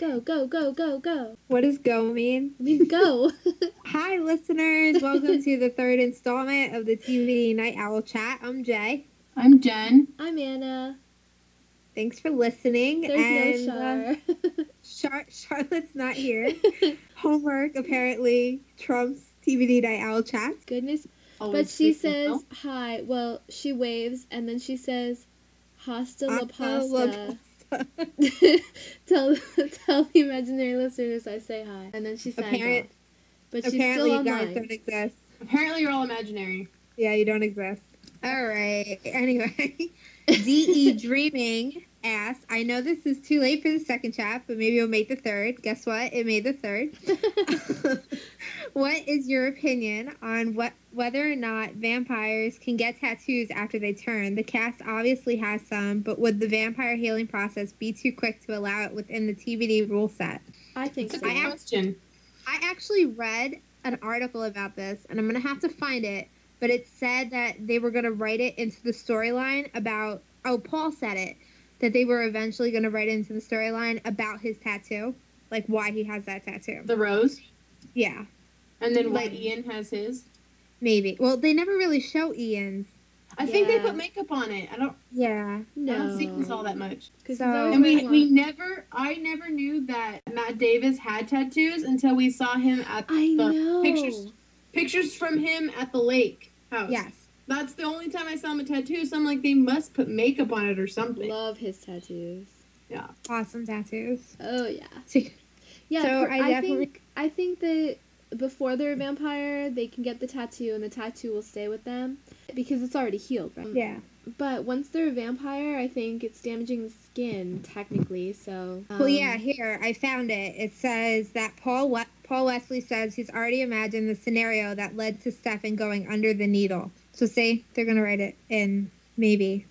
Go, go, go, go, go. What does go mean? It means go. Hi, listeners. Welcome to the third installment of the TVD Night Owl chat. I'm Jay. I'm Jen. I'm Anna. Thanks for listening. There's no Char. Charlotte's not here. Homework apparently trumps TVD Night Owl chat. Goodness. Always But she sleeping, says no? hi. Well, she waves and then she says hasta la Hasta la pasta. tell the imaginary listeners I say hi. And then she signs off. But she's Apparently still you guys online. don't exist. Apparently you're all imaginary. Yeah, you don't exist. All right. Anyway, DE Dreaming asks, I know this is too late for the second chat, but maybe it'll make the third. Guess what? It made the third. What is your opinion on whether or not vampires can get tattoos after they turn? The cast obviously has some, but would the vampire healing process be too quick to allow it within the TVD rule set? I think It's so. a good question. I actually read an article about this, and I'm going to have to find it, but it said that they were going to write it into the storyline about, Paul said it, that they were eventually going to write it into the storyline about his tattoo, like why he has that tattoo. The rose. Yeah, And then Like- what Ian has his. maybe. Well, they never really show Ian's. I think they Yeah. put makeup on it. I don't No. see this all that much. 'Cause So- he's always And wearing I never knew that Matt Davis had tattoos until we saw him at I the know. pictures from him at the lake house. Yes. That's the only time I saw him a tattoo, so I'm like, they must put makeup on it or something. Love his tattoos. Awesome tattoos. Oh yeah. So Yeah, So I think that before they're a vampire, they can get the tattoo, and the tattoo will stay with them because it's already healed, right? Yeah. But once they're a vampire, I think it's damaging the skin technically. So. Well, yeah, here, I found it. It says that Paul Wesley says he's already imagined the scenario that led to Stefan going under the needle. So say they're going to write it in, maybe.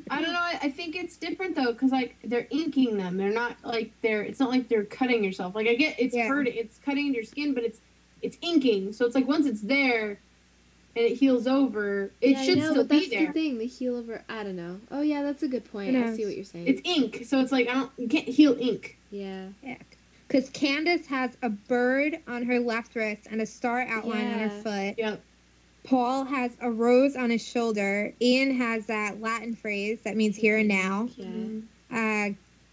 I don't know. I think it's different though, because like they're inking them. They're not like it's not like they're cutting yourself. Like I get it's Yeah. hurting, it's cutting into your skin, but it's inking. So it's like once it's there and it heals over, it Yeah, should I know, still but be that's there. the thing. The heal over. I don't know. Oh yeah, that's a good point. Who I knows? see what you're saying. It's ink, so it's like you can't heal ink. Yeah. Because Candace has a bird on her left wrist and a star outline on her Yeah. foot. Yep. Paul has a rose on his shoulder. Ian has that Latin phrase that means here and now. Yeah.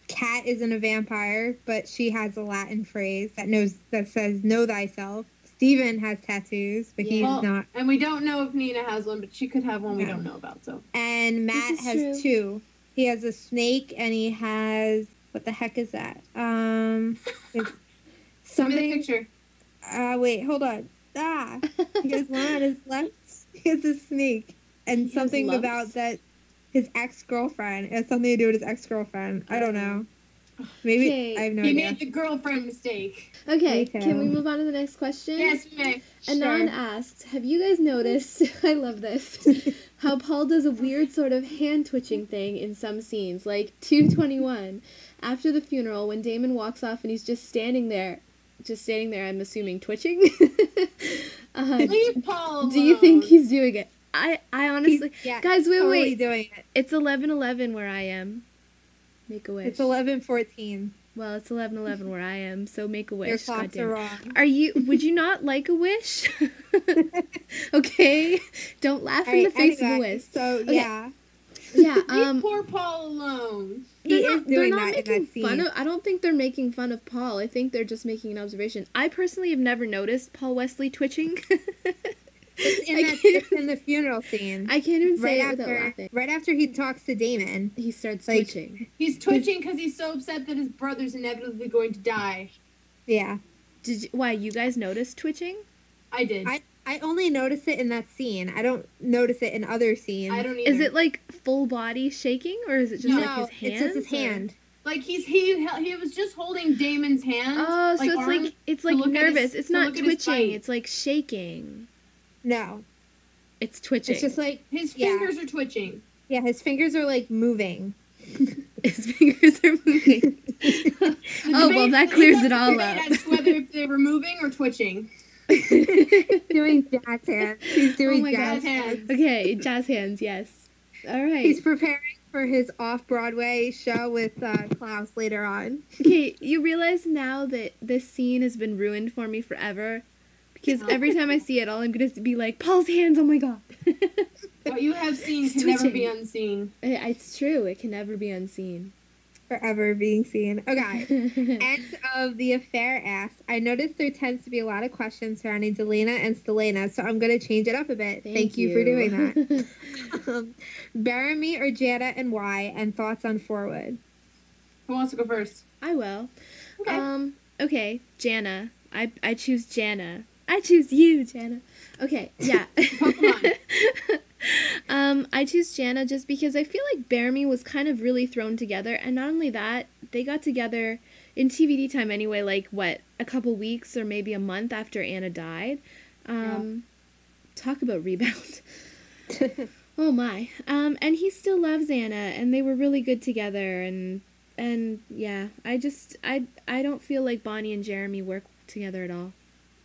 Kat isn't a vampire, but she has a Latin phrase that says "Know thyself." Steven has tattoos, but he's Well, not. and we don't know if Nina has one, but she could have one we No. don't know about. So And Matt is has true. two. He has a snake, and he has what the heck is that? It's send me the something. picture. Wait, hold on. He has one on his left. He has a snake, and He has something lumps? about that. His ex-girlfriend. It has something to do with his ex-girlfriend. I don't know. Maybe Okay. I have no He idea. made the girlfriend mistake. Okay. Me too. Can we move on to the next question? Yes, you may. Anon Sure. asked, have you guys noticed, I love this, how Paul does a weird sort of hand twitching thing in some scenes, like 221, after the funeral when Damon walks off and he's just standing there, I'm assuming twitching. Leave Paul alone. Do you think he's doing it? I honestly, Yeah, guys, wait, totally wait, doing it. it's 11:11 where I am. Make a wish. It's 11:14. Well, it's 11:11 where I am, so make a wish. Your clocks are goddamn. wrong. Would you not like a wish? Okay, don't laugh in the face of a wish. So Okay. yeah, Yeah, Leave poor Paul alone. he they're is doing not that in making that scene. fun of. I don't think they're making fun of Paul. I think they're just making an observation. I personally have never noticed Paul Wesley twitching. It's in the funeral scene. I can't even say it without laughing. Right after he talks to Damon. He starts Like- twitching. He's twitching because he's so upset that his brother's inevitably going to die. Yeah, Why you guys noticed twitching? I did. I only notice it in that scene. I don't notice it in other scenes. I don't either. Is it like full body shaking, or is it just No, like his hands? it's just his or- hand. like he was just holding Damon's hand. Oh, so it's like look at nervous. his- It's to not look at his twitching. bite. It's like shaking. No, It's twitching. it's just like His yeah. fingers are twitching. Yeah, his fingers are like moving. His fingers are moving. The Oh, well, debate- that clears it all debate up. as to whether if they were moving or twitching. Doing jazz hands. He's doing Oh my jazz God. hands. Okay, jazz hands, yes. All right. He's preparing for his off-Broadway show with Klaus later on. Okay, you realize now that this scene has been ruined for me forever? Because every time I see it, all I'm going to be like, Paul's hands, oh my god. What you have seen It's can never be twitching. unseen. It's true, it can never be unseen. Forever being seen. Okay. End of the affair asked. I noticed there tends to be a lot of questions surrounding Delena and Stelena, so I'm going to change it up a bit. Thank you for doing that. Baramy or Jana and why, and thoughts on Forward. Who wants to go first? I will. Okay. Okay, Jana. I choose Jana. I choose you, Jana. Okay, yeah. Pokemon. I choose Jana just because I feel like Baramy was kind of really thrown together, and not only that, they got together in TVD time anyway, like, what, a couple weeks or maybe a month after Anna died. Talk about rebound. Oh my. And he still loves Anna, and they were really good together, and yeah, I don't feel like Bonnie and Jeremy work together at all.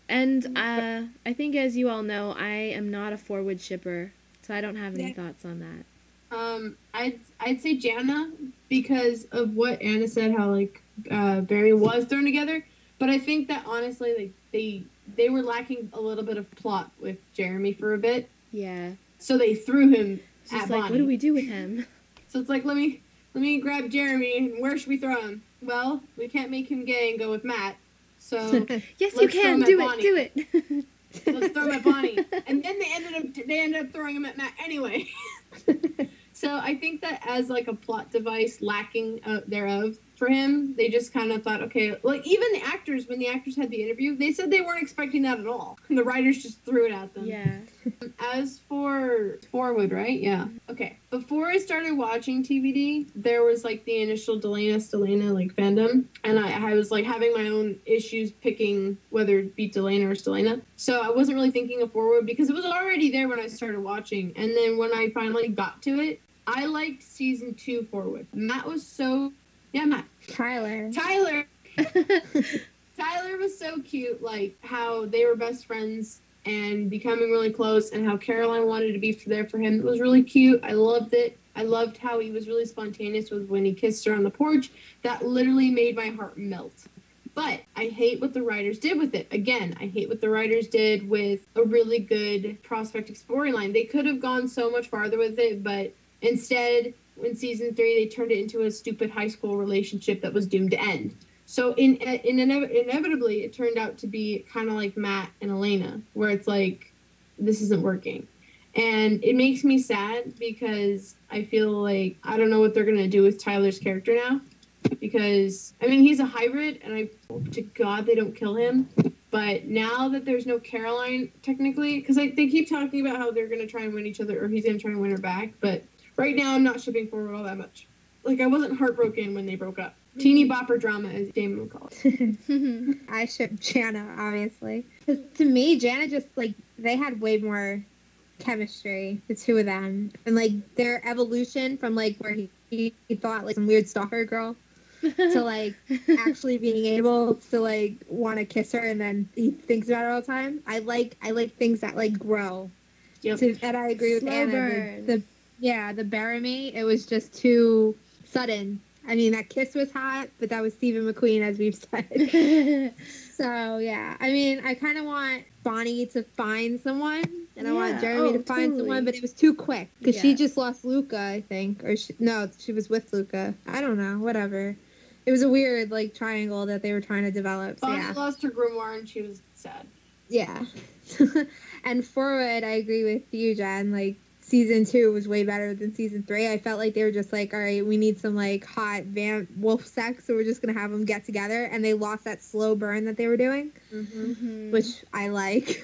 And I think, as you all know, I am not a Forward shipper, so I don't have any thoughts on that. I'd say Jana because of what Anna said, how like Barry was thrown together. But I think that honestly, like they were lacking a little bit of plot with Jeremy for a bit. Yeah. So they threw him Just at like, Bonnie. what do we do with him? So it's like, let me grab Jeremy, and where should we throw him? Well, we can't make him gay and go with Matt. So Yes, you can. Do it. Let's throw him at Bonnie. And then they ended up throwing him at Matt anyway. So I think that as like a plot device lacking thereof for him, they just kind of thought, okay, like even the actors, when the actors had the interview, they said they weren't expecting that at all. And the writers just threw it at them. Yeah. As for Forward, right? Yeah. Okay. Before I started watching TVD, there was like the initial Stelena like fandom, and I was like having my own issues picking whether it be Delena or Stelena. So I wasn't really thinking of Forward because it was already there when I started watching. And then when I finally got to it, I liked season 2 Forward. Matt was so Matt. Tyler. Tyler was so cute, like how they were best friends and becoming really close, and how Caroline wanted to be there for him. It was really cute. I loved it. I loved how he was really spontaneous with when he kissed her on the porch. That literally made my heart melt. But I hate what the writers did with it. Again, I hate what the writers did with a really good prospective storyline. They could have gone so much farther with it, but instead, in season 3, they turned it into a stupid high school relationship that was doomed to end. So inevitably, it turned out to be kind of like Matt and Elena, where it's like, this isn't working. And it makes me sad because I feel like I don't know what they're going to do with Tyler's character now. Because, I mean, he's a hybrid, and I hope to God they don't kill him. But now that there's no Caroline, technically, because they keep talking about how they're going to try and win each other, or he's going to try and win her back. But right now, I'm not shipping Forward all that much. Like, I wasn't heartbroken when they broke up. Teeny bopper drama, as Damon would call it. I ship Jana, obviously. 'Cause to me, Jana just, like, they had way more chemistry, the two of them. And, like, their evolution from, like, where he thought, like, some weird stalker girl to, like, actually being able to, like, want to kiss her, and then he thinks about it all the time. I like things that, like, grow. Yep. And I agree with Slow Anna. burn. The Baramy, it was just too sudden. I mean, that kiss was hot, but that was Stephen McQueen, as we've said. So, yeah. I mean, I kind of want Bonnie to find someone, and I want Jeremy to find someone, but it was too quick. Because she just lost Luca, I think. Or, she was with Luca. I don't know. Whatever. It was a weird, like, triangle that they were trying to develop. So, Bonnie lost her grimoire, and she was sad. Yeah. And Forward, I agree with you, Jen. Like, season 2 was way better than season 3. I felt like they were just like, all right, we need some like hot wolf sex, so we're just gonna have them get together, and they lost that slow burn that they were doing, which I like.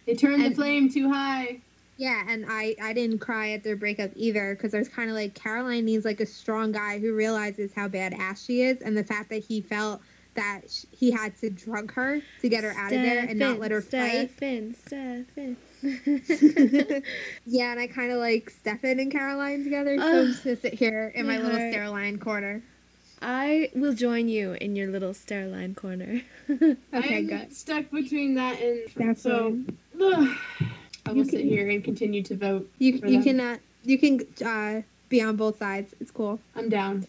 They turned the flame too high. Yeah, and I didn't cry at their breakup either, because I was kind of like, Caroline needs like a strong guy who realizes how badass she is, and the fact that he felt that he had to drug her to get her out of there and not let her fight. Stefan. Yeah, and I kind of like Stefan and Caroline together, so I'm just gonna sit here in my little Steroline corner. I will join you in your little Steroline corner. Okay, I'm good. stuck between that and That's so. I will sit here and continue to vote. You can be on both sides. It's cool. I'm down.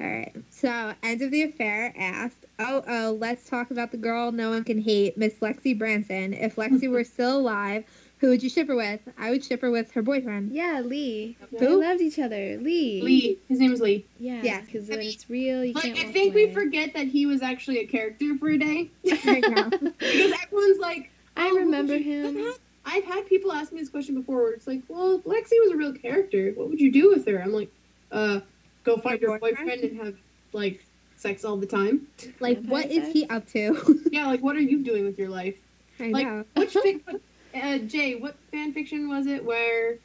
All right. So, End of the Affair asked, let's talk about the girl no one can hate, Miss Lexi Branson. If Lexi were still alive, who would you ship her with? I would ship her with her boyfriend. Yeah, Lee. Who? They loved each other. Lee. Lee. His name is Lee. Yeah, Yeah. because when it's real, you can't I walk think away. we forget that he was actually a character for a day. I know. Because everyone's like, I oh, remember what would you- him. I've had people ask me this question before where it's like, well, if Lexi was a real character, what would you do with her? I'm like, go find your boyfriend and have, like, sex all the time. Like, Vampire what is sex? he up to? Yeah, like, what are you doing with your life? I Like, know. which Jay, what fan fiction was it where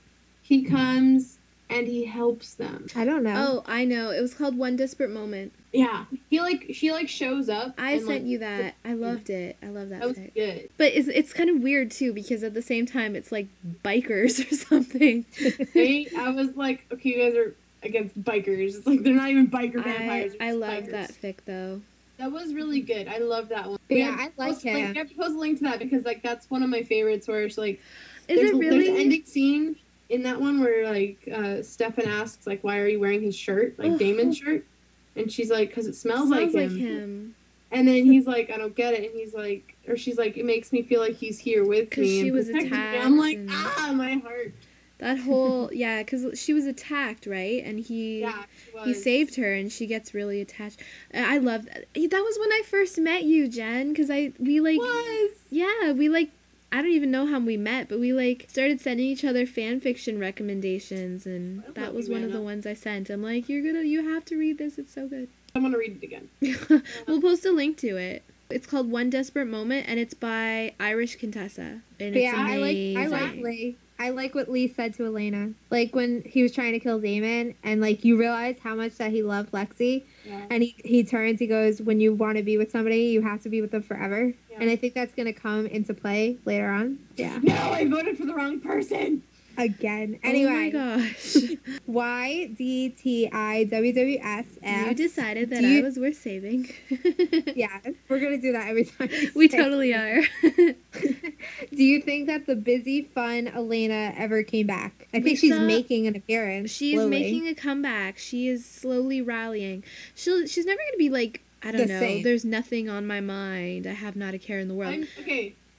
he comes and he helps them? I don't know. Oh, I know. It was called One Desperate Moment. Yeah, she shows up. I and, sent like, you that. I loved it. I love that That was fic. good. But it's kind of weird too because at the same time it's like bikers or something. I was like, okay, you guys are against bikers. It's like they're not even biker vampires. I they're just love bikers. that fic though. That was really good. I love that one. But We yeah, have I to like post a link- him. We have to post a link to that because like that's one of my favorites. Where it's like, Is there's it really? There's an ending scene in that one where like Stefan asks like, why are you wearing his shirt, like Ugh. Damon's shirt? And she's like, because it smells like him. And then he's like, I don't get it. And he's like, or she's like, it makes me feel like he's here with 'Cause me. she and was protecting me. attacked I'm like, and- my heart. That whole because she was attacked, right? And he Yeah, she was. he saved her, and she gets really attached. I love that. That was when I first met you, Jen. Because we like we like. I don't even know how we met, but we like started sending each other fan fiction recommendations, and I that love was you, one of the Anna. ones I sent. I'm like, you have to read this. It's so good. I'm gonna read it again. We'll post a link to it. It's called One Desperate Moment, and it's by Irish Contessa. And But it's yeah, I amazing. like Lee. I like what Lee said to Elena. Like when he was trying to kill Damon and like you realize how much that he loved Lexi. Yeah. And he turns, he goes, when you want to be with somebody, you have to be with them forever. Yeah. And I think that's going to come into play later on. Yeah. No, I voted for the wrong person. Again. Oh my Anyway, gosh. YDTIWWS You asked, decided that do you- I was worth saving. yeah, we're going to do that every time. We say totally it. are. Do you think that the busy, fun Elena ever came back? I We think she's saw- making an appearance. She is slowly. making a comeback. She is slowly rallying. She's never going to be like, I don't The know, same. there's nothing on my mind. I have not a care in the world.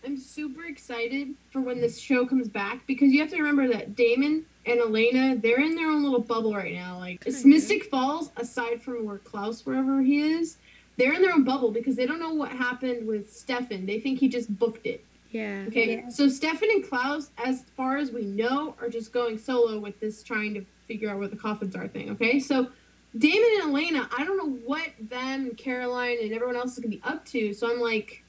I'm super excited for when this show comes back because you have to remember that Damon and Elena, they're in their own little bubble right now. Like it's Kinda. Mystic Falls, aside from where Klaus, wherever he is, they're in their own bubble because they don't know what happened with Stefan. They think he just booked it. Yeah. Okay, Yeah. so Stefan and Klaus, as far as we know, are just going solo with this trying to figure out where the coffins are thing. Okay, so Damon and Elena, I don't know what them and Caroline and everyone else is gonna be up to. So I'm like,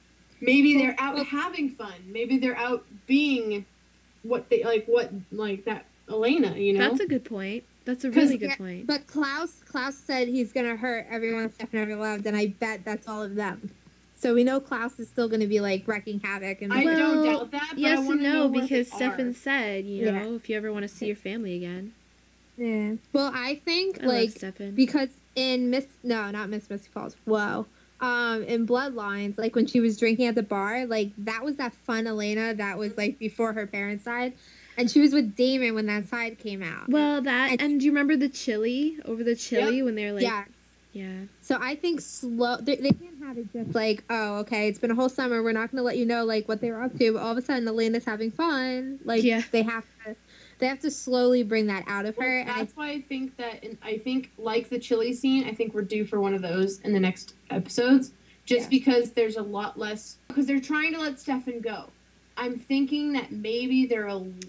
maybe they're out having fun. Maybe they're out being what that Elena, you know? That's a good point. That's a really good Yeah, point. But Klaus said he's gonna hurt everyone Stefan ever loved, and I bet that's all of them. So we know Klaus is still gonna be like wrecking havoc and I Well, don't doubt that. But I Yes want and to know no, where because they Stefan are. said, Yeah. if you ever want to see your family again. yeah. Well, I think I love like Stefan. because in not Mystic Falls. Whoa. In Bloodlines, like when she was drinking at the bar, like that was that fun Elena that was like before her parents died, and she was with Damon when that side came out. Well, that, and do you remember the chili? Over the chili when they were like, Yeah. yeah. So I think they can't have it just like, oh, okay, it's been a whole summer. We're not going to let you know like what they were up to. But all of a sudden, Elena's having fun. Like Yeah. they have to slowly bring that out of her. Well, that's why I think that, and I think like the chili scene, I think we're due for one of those in the next episodes. Just Yeah. because there's a lot less, because they're trying to let Stefan go. I'm thinking that maybe they're I don't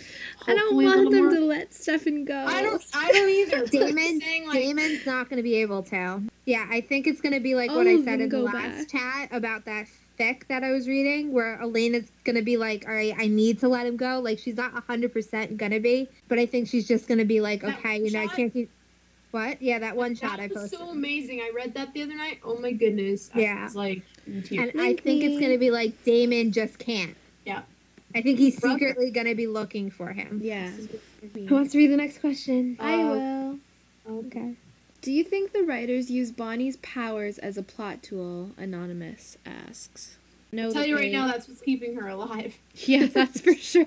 hopefully a want little them more- to let Stefan go. I don't either. but I'm Damon, saying, like, Damon's not going to be able to. Yeah, I think it's going to be like what All I of said them in the go last chat about that fic that I was reading, where Elena's going to be like, all right, I need to let him go. Like, she's not 100% going to be, but I think she's just going to be like, That okay, I shot- can't keep... What? Yeah, that one shot I that was posted. so amazing. I read that the other night. Oh my goodness. Yeah. I was like, in tears. And I think it's going to be like Damon just can't. Yeah. I think he's Brother. secretly going to be looking for him. Yeah. Who wants to read the next question? I will. Okay. Do you think the writers use Bonnie's powers as a plot tool? Anonymous asks. No, I'll tell you right now, that's what's keeping her alive. Yeah, that's for sure.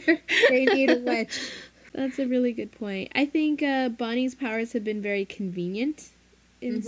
They need a witch. That's a really good point. I think Bonnie's powers have been very convenient in